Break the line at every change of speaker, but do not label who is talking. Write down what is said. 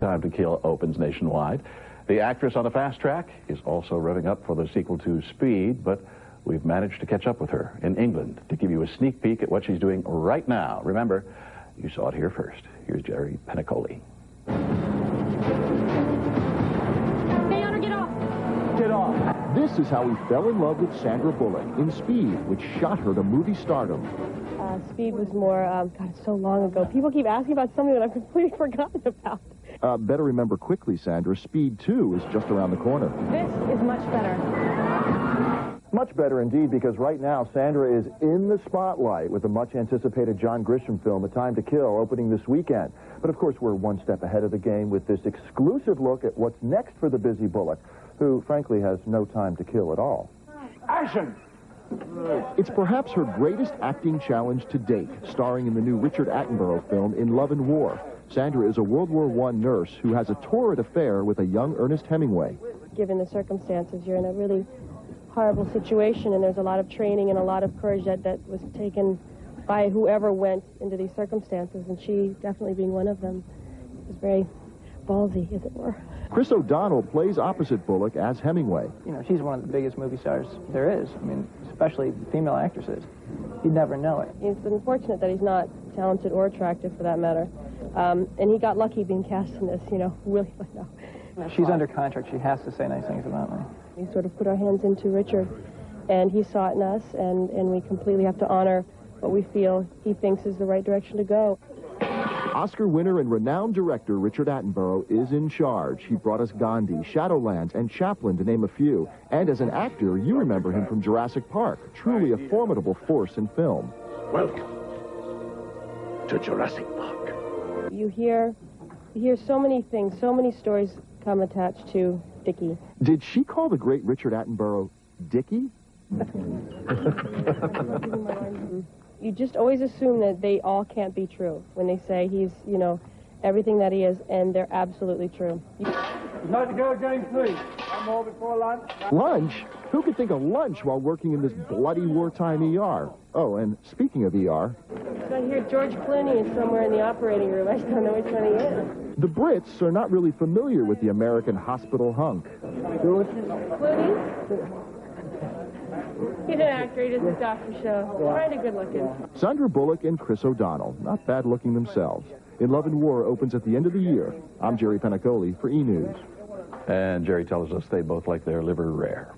Time to Kill opens nationwide. The actress on the fast track is also revving up for the sequel to Speed, but we've managed to catch up with her in England to give you a sneak peek at what she's doing right now. Remember, you saw it here first. Here's Jerry Penacoli.
Hey, Honor, get off!
Get off! This is how he fell in love with Sandra Bullock in Speed, which shot her to movie stardom.
Speed was more, God, it's so long ago. People keep asking about something that I've completely forgotten about.
Better remember quickly, Sandra, Speed 2 is just around the corner.
This is much better.
Much better indeed, because right now Sandra is in the spotlight with the much-anticipated John Grisham film, A Time to Kill, opening this weekend. But of course, we're one step ahead of the game with this exclusive look at what's next for the busy Bullock, who frankly has no time to kill at all.
Action!
It's perhaps her greatest acting challenge to date, starring in the new Richard Attenborough film In Love and War. Sandra is a World War I nurse who has a torrid affair with a young Ernest Hemingway.
Given the circumstances, you're in a really horrible situation, and there's a lot of training and a lot of courage that was taken by whoever went into these circumstances, and she definitely being one of them was very ballsy, as it were.
Chris O'Donnell plays opposite Bullock as Hemingway.
You know, she's one of the biggest movie stars there is. I mean, especially female actresses. You'd never know it.
It's unfortunate that he's not talented or attractive, for that matter. And he got lucky being cast in this, you know, really, no.
She's under contract. She has to say nice things about me.
We sort of put our hands into Richard, and he saw it in us, and we completely have to honor what we feel he thinks is the right direction to go.
Oscar winner and renowned director Richard Attenborough is in charge. He brought us Gandhi, Shadowlands, and Chaplin, to name a few. And as an actor, you remember him from Jurassic Park, truly a formidable force in film.
Welcome to Jurassic Park.
You hear so many things, so many stories come attached to Dickie.
Did she call the great Richard Attenborough Dickie?
You just always assume that they all can't be true when they say he's, you know, everything that he is, and they're absolutely true.
Time to go, James, please. One more before lunch.
Lunch? Who could think of lunch while working in this bloody wartime ER? Oh, and speaking of ER...
I hear George Clooney is somewhere in the operating room. I just don't know which one he is.
The Brits are not really familiar with the American hospital hunk.
Clooney? He's an actor. He does a doctor show. Kind of good looking.
Sandra Bullock and Chris O'Donnell, not bad looking themselves. In Love and War opens at the end of the year. I'm Jerry Penacoli for E! News.
And Jerry tells us they both like their liver rare.